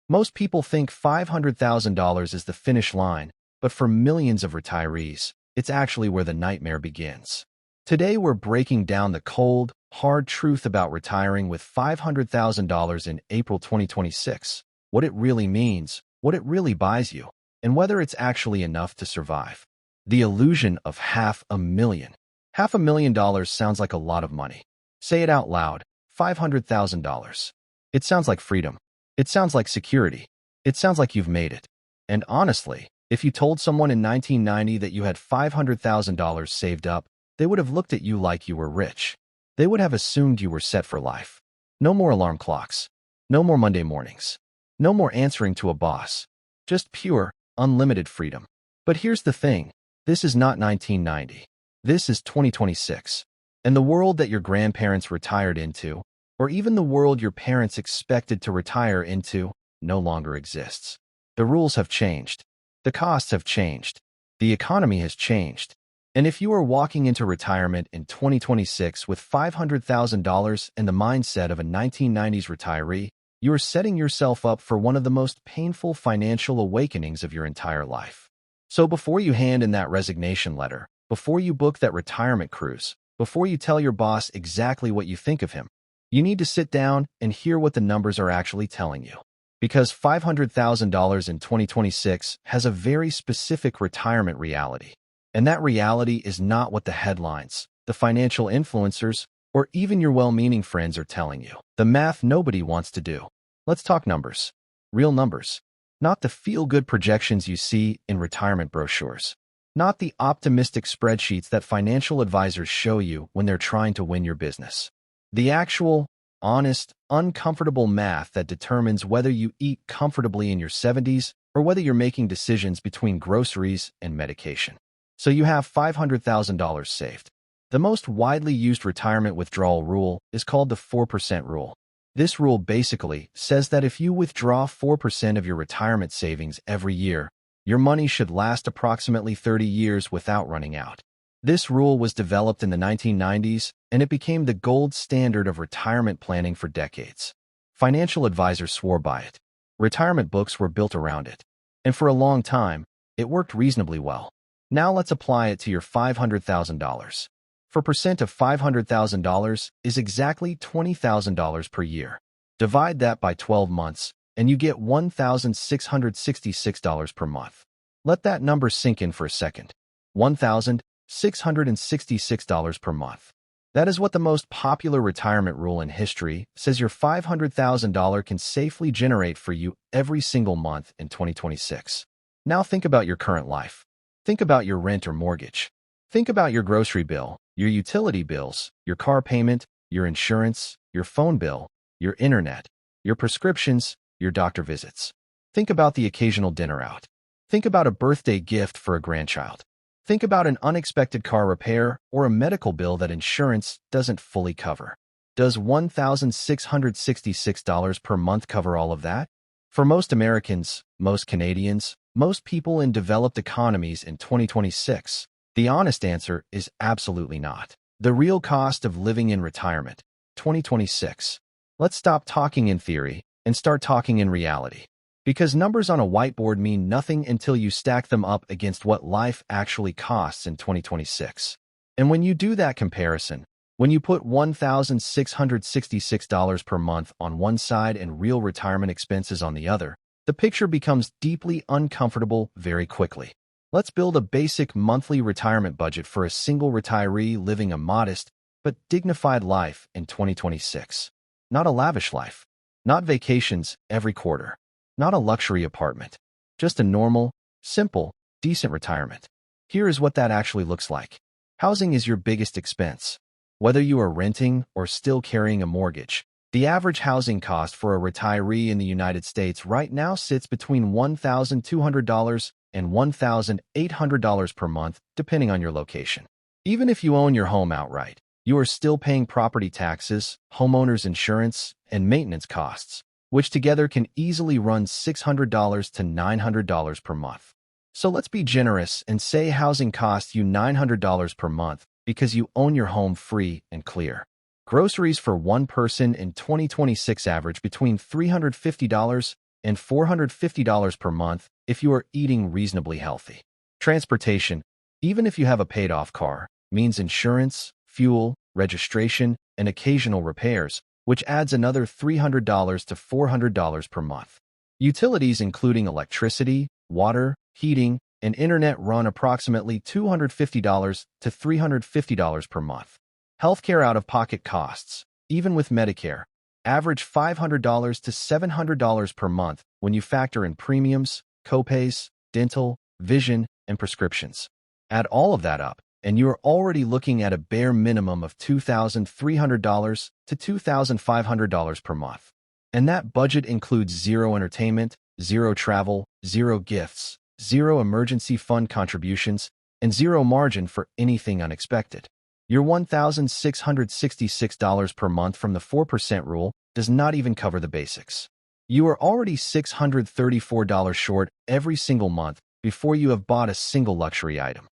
Most people think $500,000 is the finish line, but for millions of retirees, it's actually where the nightmare begins. Today, we're breaking down the cold, hard truth about retiring with $500,000 in April 2026, what it really means, what it really buys you, and whether it's actually enough to survive. The illusion of $500,000. $500,000 sounds like a lot of money. Say it out loud, $500,000. It sounds like freedom. It sounds like security. It sounds like you've made it. And honestly, if you told someone in 1990 that you had $500,000 saved up, they would have looked at you like you were rich. They would have assumed you were set for life. No more alarm clocks. No more Monday mornings. No more answering to a boss. Just pure, unlimited freedom. But here's the thing. This is not 1990. This is 2026. And the world that your grandparents retired into, or even the world your parents expected to retire into, no longer exists. The rules have changed. The costs have changed. The economy has changed. And if you are walking into retirement in 2026 with $500,000 and the mindset of a 1990s retiree, you are setting yourself up for one of the most painful financial awakenings of your entire life. So before you hand in that resignation letter, before you book that retirement cruise, before you tell your boss exactly what you think of him, you need to sit down and hear what the numbers are actually telling you. Because $500,000 in 2026 has a very specific retirement reality. And that reality is not what the headlines, the financial influencers, or even your well-meaning friends are telling you. The math nobody wants to do. Let's talk numbers. Real numbers. Not the feel-good projections you see in retirement brochures. Not the optimistic spreadsheets that financial advisors show you when they're trying to win your business. The actual, honest, uncomfortable math that determines whether you eat comfortably in your 70s or whether you're making decisions between groceries and medication. So you have $500,000 saved. The most widely used retirement withdrawal rule is called the 4% rule. This rule basically says that if you withdraw 4% of your retirement savings every year, your money should last approximately 30 years without running out. This rule was developed in the 1990s, and it became the gold standard of retirement planning for decades. Financial advisors swore by it. Retirement books were built around it. And for a long time, it worked reasonably well. Now let's apply it to your $500,000. 4% of $500,000 is exactly $20,000 per year. Divide that by 12 months, and you get $1,666 per month. Let that number sink in for a second. $1,666 per month. That is what the most popular retirement rule in history says your $500,000 can safely generate for you every single month in 2026. Now think about your current life. Think about your rent or mortgage. Think about your grocery bill, your utility bills, your car payment, your insurance, your phone bill, your internet, your prescriptions, your doctor visits. Think about the occasional dinner out. Think about a birthday gift for a grandchild. Think about an unexpected car repair or a medical bill that insurance doesn't fully cover. Does $1,666 per month cover all of that? For most Americans, most Canadians, most people in developed economies in 2026, the honest answer is absolutely not. The real cost of living in retirement, 2026. Let's stop talking in theory and start talking in reality. Because numbers on a whiteboard mean nothing until you stack them up against what life actually costs in 2026. And when you do that comparison, when you put $1,666 per month on one side and real retirement expenses on the other, the picture becomes deeply uncomfortable very quickly. Let's build a basic monthly retirement budget for a single retiree living a modest but dignified life in 2026. Not a lavish life. Not vacations every quarter. Not a luxury apartment. Just a normal, simple, decent retirement. Here is what that actually looks like. Housing is your biggest expense. Whether you are renting or still carrying a mortgage, the average housing cost for a retiree in the United States right now sits between $1,200 and $1,800 per month, depending on your location. Even if you own your home outright, you are still paying property taxes, homeowners insurance, and maintenance costs, which together can easily run $600 to $900 per month. So let's be generous and say housing costs you $900 per month because you own your home free and clear. Groceries for one person in 2026 average between $350 and $450 per month if you are eating reasonably healthy. Transportation, even if you have a paid-off car, means insurance, fuel, registration, and occasional repairs, which adds another $300 to $400 per month. Utilities including electricity, water, heating, and internet run approximately $250 to $350 per month. Healthcare out-of-pocket costs, even with Medicare, average $500 to $700 per month when you factor in premiums, copays, dental, vision, and prescriptions. Add all of that up, and you are already looking at a bare minimum of $2,300 to $2,500 per month. And that budget includes zero entertainment, zero travel, zero gifts, zero emergency fund contributions, and zero margin for anything unexpected. Your $1,666 per month from the 4% rule does not even cover the basics. You are already $634 short every single month before you have bought a single luxury item.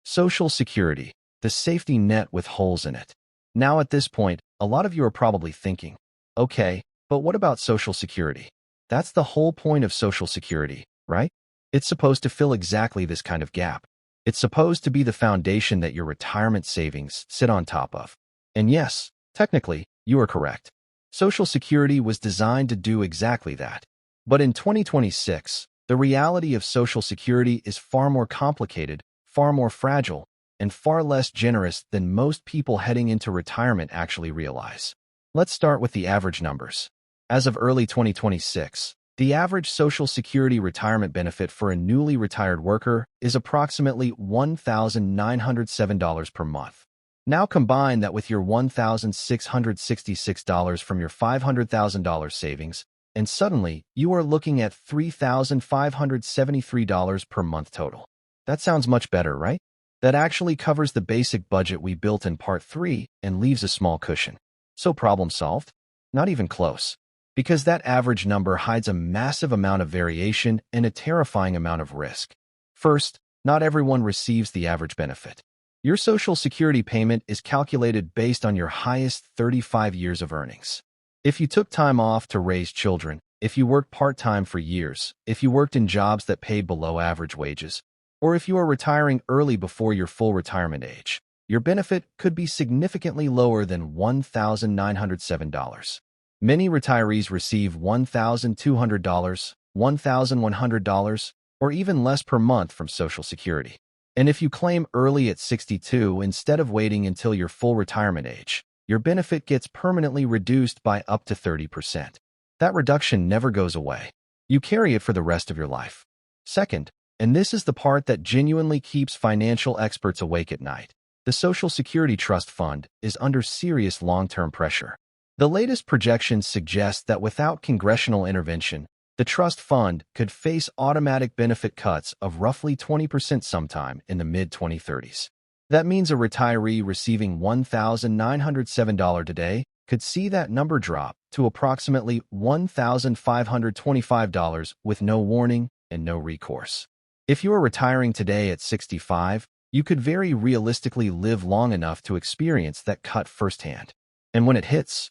Social Security, the safety net with holes in it. Now at this point, a lot of you are probably thinking, okay, but what about Social Security? That's the whole point of Social Security, right? It's supposed to fill exactly this kind of gap. It's supposed to be the foundation that your retirement savings sit on top of. And yes, technically, you are correct. Social Security was designed to do exactly that. But in 2026, the reality of Social Security is far more complicated, far more fragile, and far less generous than most people heading into retirement actually realize. Let's start with the average numbers. As of early 2026, the average Social Security retirement benefit for a newly retired worker is approximately $1,907 per month. Now combine that with your $1,666 from your $500,000 savings, and suddenly you are looking at $3,573 per month total. That sounds much better, right? That actually covers the basic budget we built in Part 3 and leaves a small cushion. So problem solved? Not even close. Because that average number hides a massive amount of variation and a terrifying amount of risk. First, not everyone receives the average benefit. Your Social Security payment is calculated based on your highest 35 years of earnings. If you took time off to raise children, if you worked part-time for years, if you worked in jobs that paid below average wages, or if you are retiring early before your full retirement age, your benefit could be significantly lower than $1,907. Many retirees receive $1,200, $1,100, or even less per month from Social Security. And if you claim early at 62 instead of waiting until your full retirement age, your benefit gets permanently reduced by up to 30%. That reduction never goes away. You carry it for the rest of your life. Second, and this is the part that genuinely keeps financial experts awake at night, the Social Security Trust Fund is under serious long-term pressure. The latest projections suggest that without congressional intervention, the trust fund could face automatic benefit cuts of roughly 20% sometime in the mid-2030s. That means a retiree receiving $1,907 today could see that number drop to approximately $1,525 with no warning and no recourse. If you are retiring today at 65, you could very realistically live long enough to experience that cut firsthand. And when it hits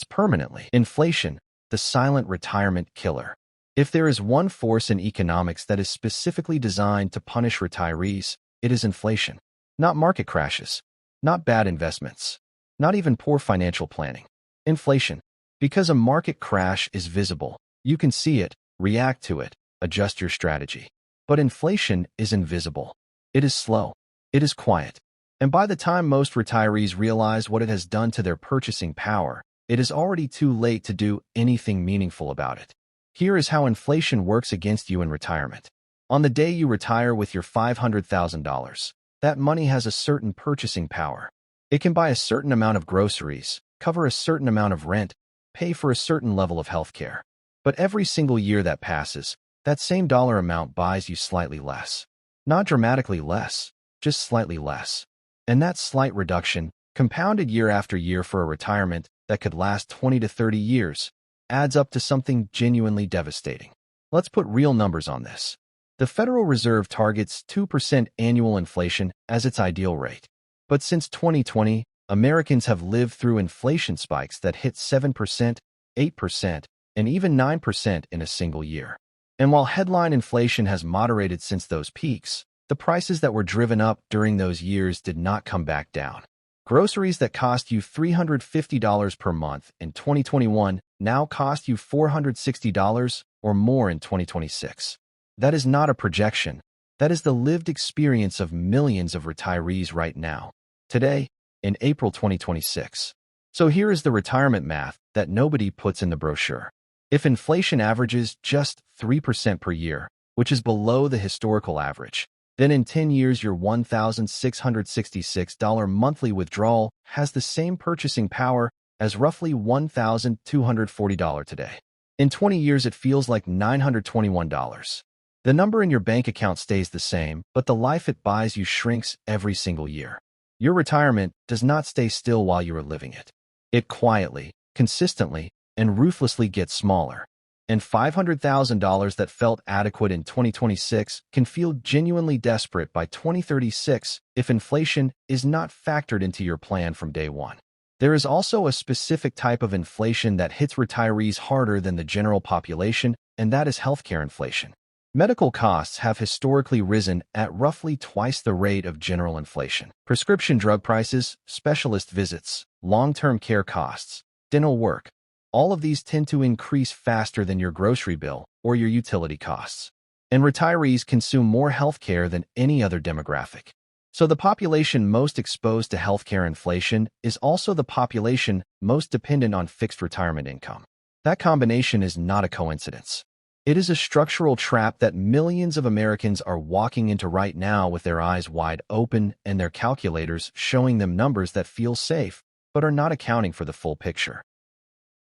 permanently. Inflation, the silent retirement killer. If there is one force in economics that is specifically designed to punish retirees, it is inflation. Not market crashes, not bad investments, not even poor financial planning. Inflation. Because a market crash is visible, you can see it, react to it, adjust your strategy. But inflation is invisible. It is slow. It is quiet. And by the time most retirees realize what it has done to their purchasing power, it is already too late to do anything meaningful about it. Here is how inflation works against you in retirement. On the day you retire with your $500,000, that money has a certain purchasing power. It can buy a certain amount of groceries, cover a certain amount of rent, pay for a certain level of health care. But every single year that passes, that same dollar amount buys you slightly less. Not dramatically less, just slightly less. And that slight reduction, compounded year after year for a retirement that could last 20 to 30 years, adds up to something genuinely devastating. Let's put real numbers on this. The Federal Reserve targets 2% annual inflation as its ideal rate. But since 2020, Americans have lived through inflation spikes that hit 7%, 8%, and even 9% in a single year. And while headline inflation has moderated since those peaks, the prices that were driven up during those years did not come back down. Groceries that cost you $350 per month in 2021 now cost you $460 or more in 2026. That is not a projection. That is the lived experience of millions of retirees right now, today, in April 2026. So here is the retirement math that nobody puts in the brochure. If inflation averages just 3% per year, which is below the historical average, then in 10 years your $1,666 monthly withdrawal has the same purchasing power as roughly $1,240 today. In 20 years it feels like $921. The number in your bank account stays the same, but the life it buys you shrinks every single year. Your retirement does not stay still while you are living it. It quietly, consistently, and ruthlessly gets smaller. And $500,000 that felt adequate in 2026 can feel genuinely desperate by 2036 if inflation is not factored into your plan from day one. There is also a specific type of inflation that hits retirees harder than the general population, and that is healthcare inflation. Medical costs have historically risen at roughly twice the rate of general inflation. Prescription drug prices, specialist visits, long-term care costs, dental work, all of these tend to increase faster than your grocery bill or your utility costs. And retirees consume more healthcare than any other demographic. So the population most exposed to healthcare inflation is also the population most dependent on fixed retirement income. That combination is not a coincidence. It is a structural trap that millions of Americans are walking into right now with their eyes wide open and their calculators showing them numbers that feel safe, but are not accounting for the full picture.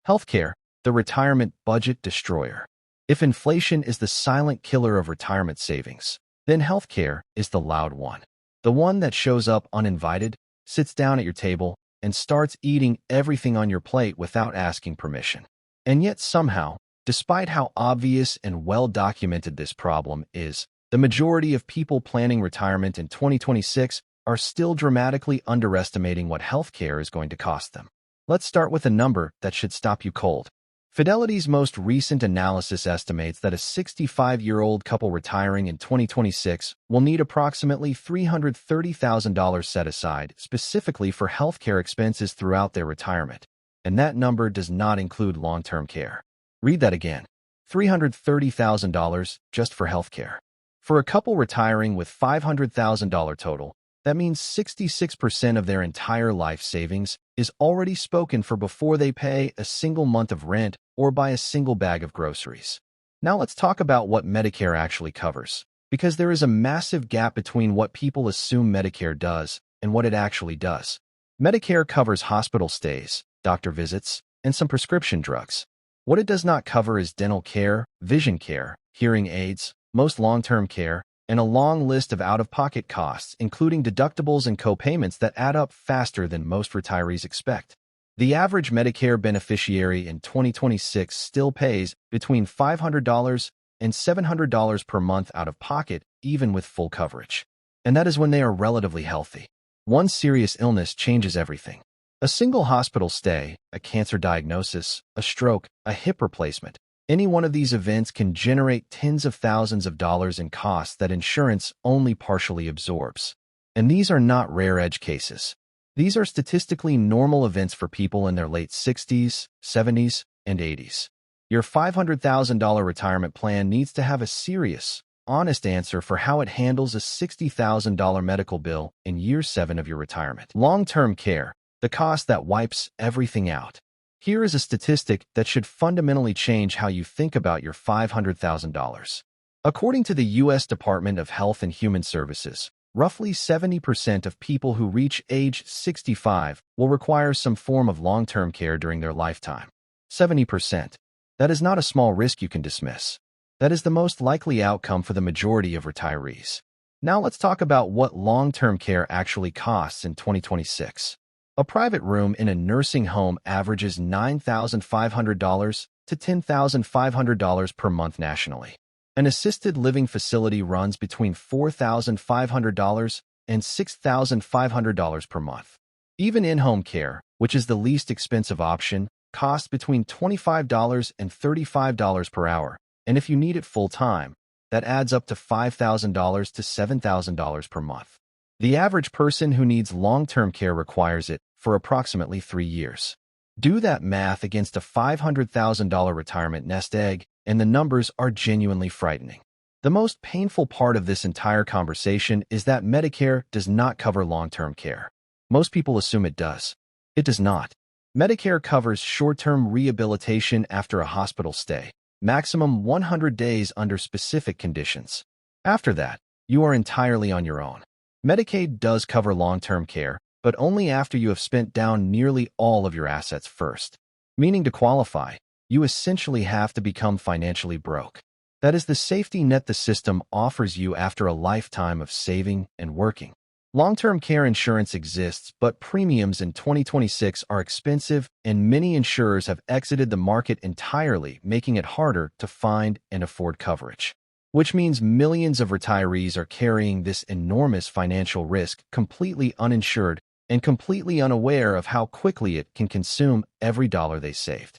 Healthcare, the retirement budget destroyer. If inflation is the silent killer of retirement savings, then healthcare is the loud one. The one that shows up uninvited, sits down at your table, and starts eating everything on your plate without asking permission. And yet somehow, despite how obvious and well-documented this problem is, the majority of people planning retirement in 2026 are still dramatically underestimating what healthcare is going to cost them. Let's start with a number that should stop you cold. Fidelity's most recent analysis estimates that a 65-year-old couple retiring in 2026 will need approximately $330,000 set aside specifically for healthcare expenses throughout their retirement. And that number does not include long-term care. Read that again. $330,000 just for healthcare. For a couple retiring with $500,000 total, that means 66% of their entire life savings is already spoken for before they pay a single month of rent or buy a single bag of groceries. Now let's talk about what Medicare actually covers, because there is a massive gap between what people assume Medicare does and what it actually does. Medicare covers hospital stays, doctor visits, and some prescription drugs. What it does not cover is dental care, vision care, hearing aids, most long-term care, and a long list of out-of-pocket costs, including deductibles and co-payments that add up faster than most retirees expect. The average Medicare beneficiary in 2026 still pays between $500 and $700 per month out of pocket, even with full coverage. And that is when they are relatively healthy. One serious illness changes everything. A single hospital stay, a cancer diagnosis, a stroke, a hip replacement. Any one of these events can generate tens of thousands of dollars in costs that insurance only partially absorbs. And these are not rare edge cases. These are statistically normal events for people in their late 60s, 70s, and 80s. Your $500,000 retirement plan needs to have a serious, honest answer for how it handles a $60,000 medical bill in year 7 of your retirement. Long-term care, the cost that wipes everything out. Here is a statistic that should fundamentally change how you think about your $500,000. According to the U.S. Department of Health and Human Services, roughly 70% of people who reach age 65 will require some form of long-term care during their lifetime. 70%. That is not a small risk you can dismiss. That is the most likely outcome for the majority of retirees. Now let's talk about what long-term care actually costs in 2026. A private room in a nursing home averages $9,500 to $10,500 per month nationally. An assisted living facility runs between $4,500 and $6,500 per month. Even in-home care, which is the least expensive option, costs between $25 and $35 per hour, and if you need it full-time, that adds up to $5,000 to $7,000 per month. The average person who needs long-term care requires it for approximately 3 years. Do that math against a $500,000 retirement nest egg, and the numbers are genuinely frightening. The most painful part of this entire conversation is that Medicare does not cover long-term care. Most people assume it does. It does not. Medicare covers short-term rehabilitation after a hospital stay, maximum 100 days under specific conditions. After that, you are entirely on your own. Medicaid does cover long-term care, but only after you have spent down nearly all of your assets first. Meaning to qualify, you essentially have to become financially broke. That is the safety net the system offers you after a lifetime of saving and working. Long-term care insurance exists, but premiums in 2026 are expensive, and many insurers have exited the market entirely, making it harder to find and afford coverage. Which means millions of retirees are carrying this enormous financial risk completely uninsured and completely unaware of how quickly it can consume every dollar they saved.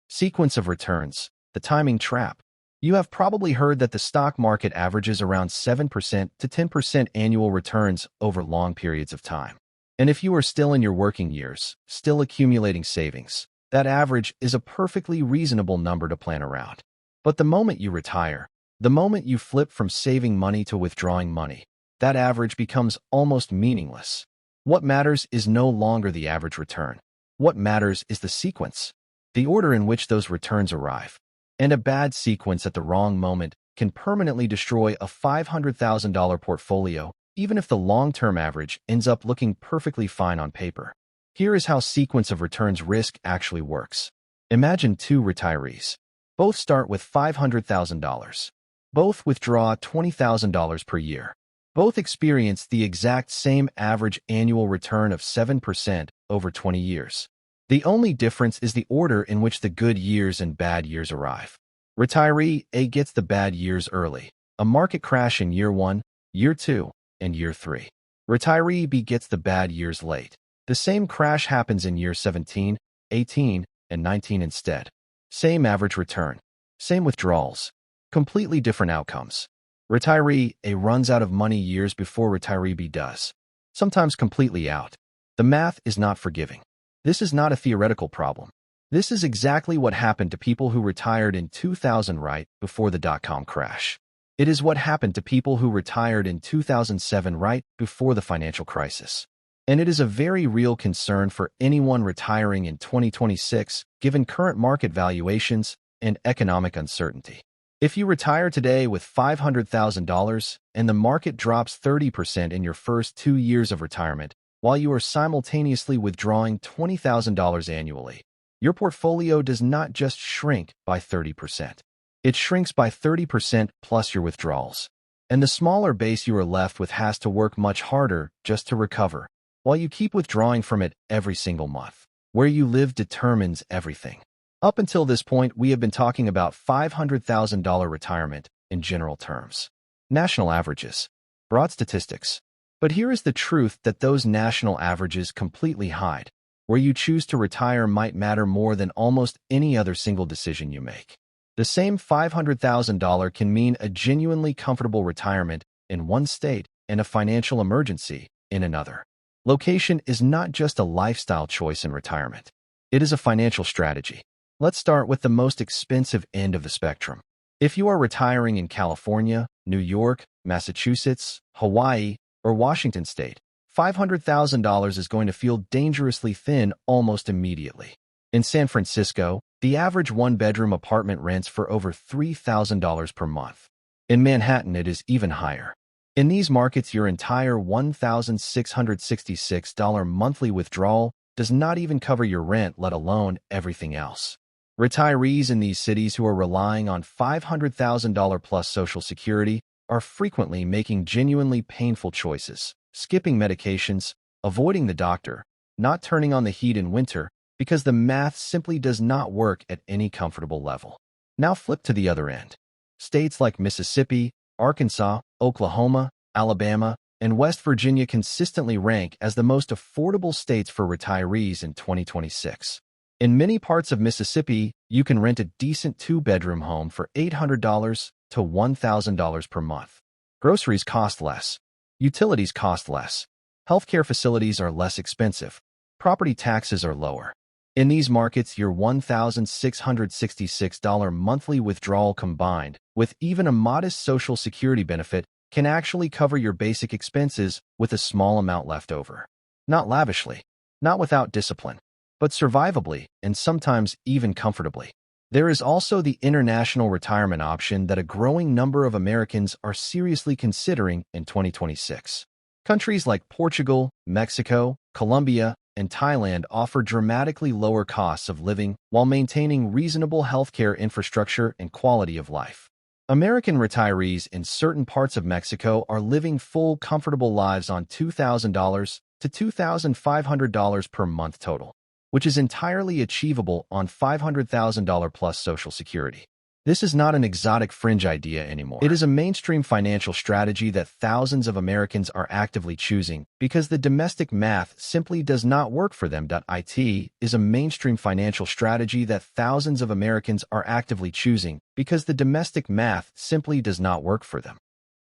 Sequence of returns, the timing trap. You have probably heard that the stock market averages around 7% to 10% annual returns over long periods of time. And if you are still in your working years, still accumulating savings, that average is a perfectly reasonable number to plan around. But the moment you retire, the moment you flip from saving money to withdrawing money, that average becomes almost meaningless. What matters is no longer the average return. What matters is the sequence, the order in which those returns arrive. And a bad sequence at the wrong moment can permanently destroy a $500,000 portfolio, even if the long-term average ends up looking perfectly fine on paper. Here is how sequence of returns risk actually works. Imagine 2 retirees. Both start with $500,000. Both withdraw $20,000 per year. Both experience the exact same average annual return of 7% over 20 years. The only difference is the order in which the good years and bad years arrive. Retiree A gets the bad years early, a market crash in year 1, year 2, and year 3. Retiree B gets the bad years late. The same crash happens in year 17, 18, and 19 instead. Same average return. Same withdrawals. Completely different outcomes. Retiree A runs out of money years before retiree B does. Sometimes completely out. The math is not forgiving. This is not a theoretical problem. This is exactly what happened to people who retired in 2000 right before the dot-com crash. It is what happened to people who retired in 2007 right before the financial crisis. And it is a very real concern for anyone retiring in 2026, given current market valuations and economic uncertainty. If you retire today with $500,000 and the market drops 30% in your first 2 years of retirement, while you are simultaneously withdrawing $20,000 annually, your portfolio does not just shrink by 30%. It shrinks by 30% plus your withdrawals. And the smaller base you are left with has to work much harder just to recover, while you keep withdrawing from it every single month. Where you live determines everything. Up until this point, we have been talking about $500,000 retirement in general terms. National averages. Broad statistics. But here is the truth that those national averages completely hide. Where you choose to retire might matter more than almost any other single decision you make. The same $500,000 can mean a genuinely comfortable retirement in one state and a financial emergency in another. Location is not just a lifestyle choice in retirement. It is a financial strategy. Let's start with the most expensive end of the spectrum. If you are retiring in California, New York, Massachusetts, Hawaii, or Washington State, $500,000 is going to feel dangerously thin almost immediately. In San Francisco, the average one-bedroom apartment rents for over $3,000 per month. In Manhattan, it is even higher. In these markets, your entire $1,666 monthly withdrawal does not even cover your rent, let alone everything else. Retirees in these cities who are relying on $500,000 plus Social Security are frequently making genuinely painful choices, skipping medications, avoiding the doctor, not turning on the heat in winter, because the math simply does not work at any comfortable level. Now flip to the other end. States like Mississippi, Arkansas, Oklahoma, Alabama, and West Virginia consistently rank as the most affordable states for retirees in 2026. In many parts of Mississippi, you can rent a decent two-bedroom home for $800 to $1,000 per month. Groceries cost less. Utilities cost less. Healthcare facilities are less expensive. Property taxes are lower. In these markets, your $1,666 monthly withdrawal combined with even a modest Social Security benefit can actually cover your basic expenses with a small amount left over. Not lavishly, not without discipline, but survivably and sometimes even comfortably. There is also the international retirement option that a growing number of Americans are seriously considering in 2026. Countries like Portugal, Mexico, Colombia, and Thailand offer dramatically lower costs of living while maintaining reasonable healthcare infrastructure and quality of life. American retirees in certain parts of Mexico are living full, comfortable lives on $2,000 to $2,500 per month total, which is entirely achievable on $500,000 plus Social Security. This is not an exotic fringe idea anymore. It is a mainstream financial strategy that thousands of Americans are actively choosing because the domestic math simply does not work for them. It is a mainstream financial strategy that thousands of Americans are actively choosing because the domestic math simply does not work for them.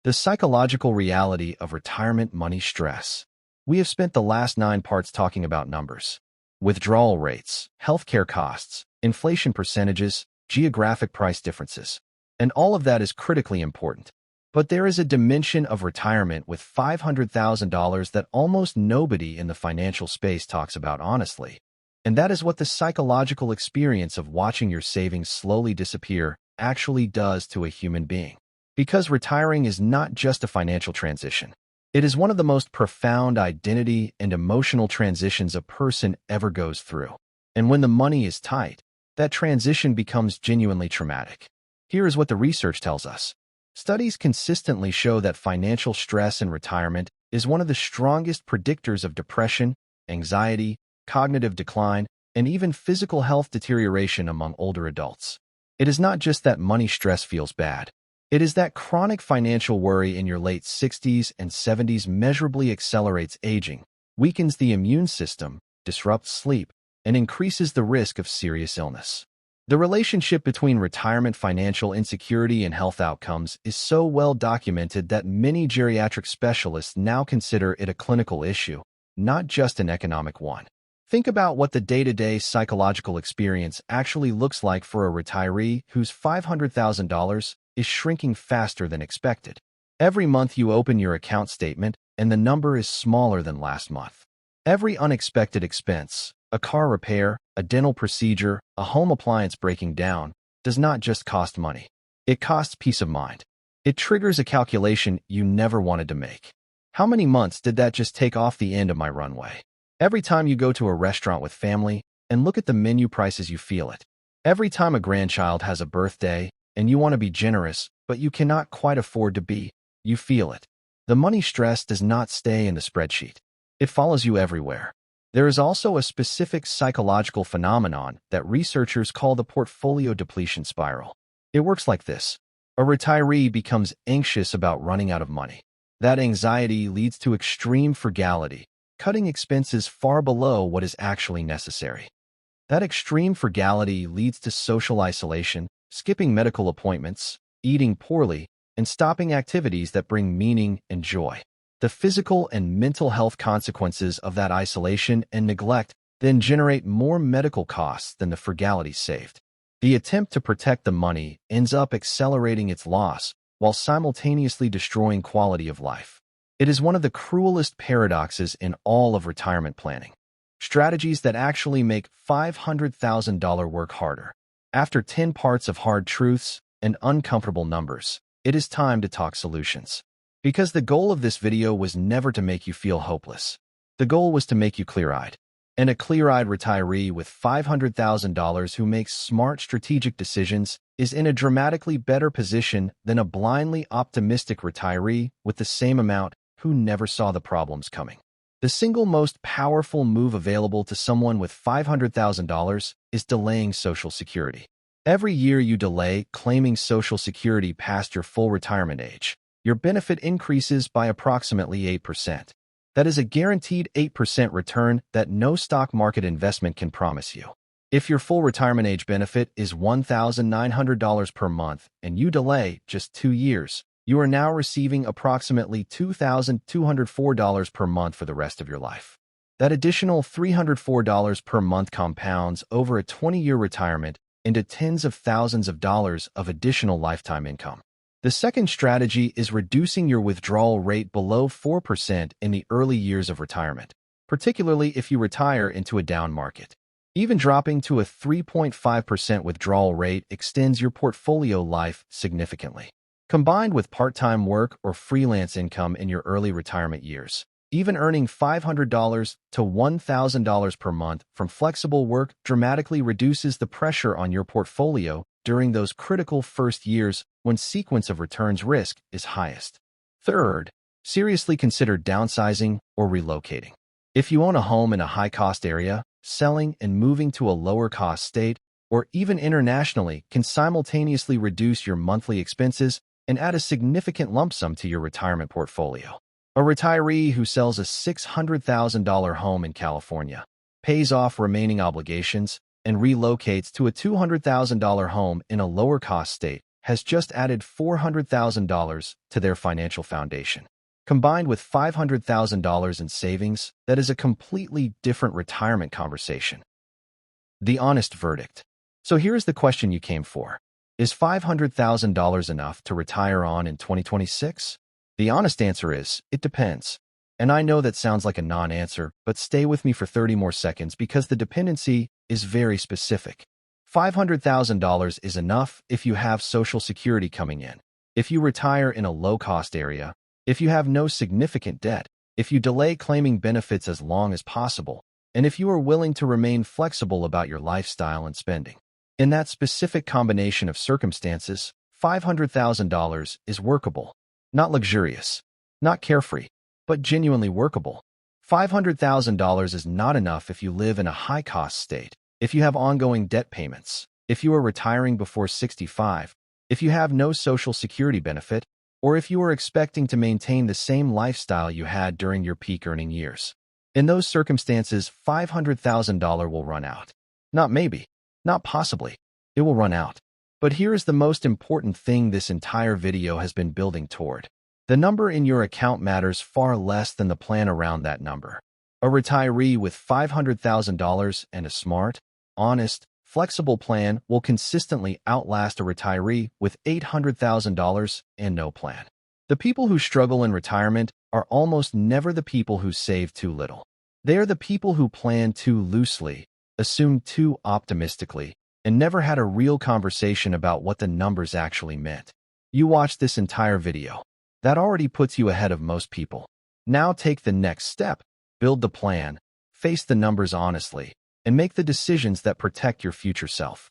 The psychological reality of retirement money stress. We have spent the last 9 parts talking about numbers. Withdrawal rates, healthcare costs, inflation percentages, geographic price differences. And all of that is critically important. But there is a dimension of retirement with $500,000 that almost nobody in the financial space talks about honestly. And that is what the psychological experience of watching your savings slowly disappear actually does to a human being. Because retiring is not just a financial transition. It is one of the most profound identity and emotional transitions a person ever goes through. And when the money is tight, that transition becomes genuinely traumatic. Here is what the research tells us. Studies consistently show that financial stress in retirement is one of the strongest predictors of depression, anxiety, cognitive decline, and even physical health deterioration among older adults. It is not just that money stress feels bad. It is that chronic financial worry in your late 60s and 70s measurably accelerates aging, weakens the immune system, disrupts sleep, and increases the risk of serious illness. The relationship between retirement financial insecurity and health outcomes is so well documented that many geriatric specialists now consider it a clinical issue, not just an economic one. Think about what the day-to-day psychological experience actually looks like for a retiree whose $500,000 is shrinking faster than expected. Every month you open your account statement and the number is smaller than last month. Every unexpected expense, a car repair, a dental procedure, a home appliance breaking down, does not just cost money. It costs peace of mind. It triggers a calculation you never wanted to make. How many months did that just take off the end of my runway? Every time you go to a restaurant with family and look at the menu prices, you feel it. Every time a grandchild has a birthday and you want to be generous, but you cannot quite afford to be, you feel it. The money stress does not stay in the spreadsheet. It follows you everywhere. There is also a specific psychological phenomenon that researchers call the portfolio depletion spiral. It works like this. A retiree becomes anxious about running out of money. That anxiety leads to extreme frugality, cutting expenses far below what is actually necessary. That extreme frugality leads to social isolation, skipping medical appointments, eating poorly, and stopping activities that bring meaning and joy. The physical and mental health consequences of that isolation and neglect then generate more medical costs than the frugality saved. The attempt to protect the money ends up accelerating its loss while simultaneously destroying quality of life. It is one of the cruelest paradoxes in all of retirement planning. Strategies that actually make $500,000 work harder. After 10 parts of hard truths and uncomfortable numbers, it is time to talk solutions. Because the goal of this video was never to make you feel hopeless. The goal was to make you clear-eyed. And a clear-eyed retiree with $500,000 who makes smart strategic decisions is in a dramatically better position than a blindly optimistic retiree with the same amount who never saw the problems coming. The single most powerful move available to someone with $500,000 is delaying Social Security. Every year you delay claiming Social Security past your full retirement age, your benefit increases by approximately 8%. That is a guaranteed 8% return that no stock market investment can promise you. If your full retirement age benefit is $1,900 per month and you delay just 2 years, you are now receiving approximately $2,204 per month for the rest of your life. That additional $304 per month compounds over a 20-year retirement into tens of thousands of dollars of additional lifetime income. The second strategy is reducing your withdrawal rate below 4% in the early years of retirement, particularly if you retire into a down market. Even dropping to a 3.5% withdrawal rate extends your portfolio life significantly. Combined with part-time work or freelance income in your early retirement years, even earning $500 to $1,000 per month from flexible work dramatically reduces the pressure on your portfolio during those critical first years when sequence of returns risk is highest. Third, seriously consider downsizing or relocating. If you own a home in a high-cost area, selling and moving to a lower-cost state, or even internationally, can simultaneously reduce your monthly expenses and add a significant lump sum to your retirement portfolio. A retiree who sells a $600,000 home in California, pays off remaining obligations, and relocates to a $200,000 home in a lower-cost state has just added $400,000 to their financial foundation. Combined with $500,000 in savings, that is a completely different retirement conversation. The honest verdict. So here's the question you came for. Is $500,000 enough to retire on in 2026? The honest answer is, it depends. And I know that sounds like a non-answer, but stay with me for 30 more seconds because the dependency is very specific. $500,000 is enough if you have Social Security coming in, if you retire in a low-cost area, if you have no significant debt, if you delay claiming benefits as long as possible, and if you are willing to remain flexible about your lifestyle and spending. In that specific combination of circumstances, $500,000 is workable. Not luxurious, not carefree, but genuinely workable. $500,000 is not enough if you live in a high-cost state, if you have ongoing debt payments, if you are retiring before 65, if you have no Social Security benefit, or if you are expecting to maintain the same lifestyle you had during your peak earning years. In those circumstances, $500,000 will run out. Not maybe, not possibly. It will run out. But here is the most important thing this entire video has been building toward. The number in your account matters far less than the plan around that number. A retiree with $500,000 and a smart, honest, flexible plan will consistently outlast a retiree with $800,000 and no plan. The people who struggle in retirement are almost never the people who save too little. They are the people who plan too loosely, assume too optimistically, and never had a real conversation about what the numbers actually meant. You watched this entire video. That already puts you ahead of most people. Now take the next step. Build the plan, face the numbers honestly, and make the decisions that protect your future self.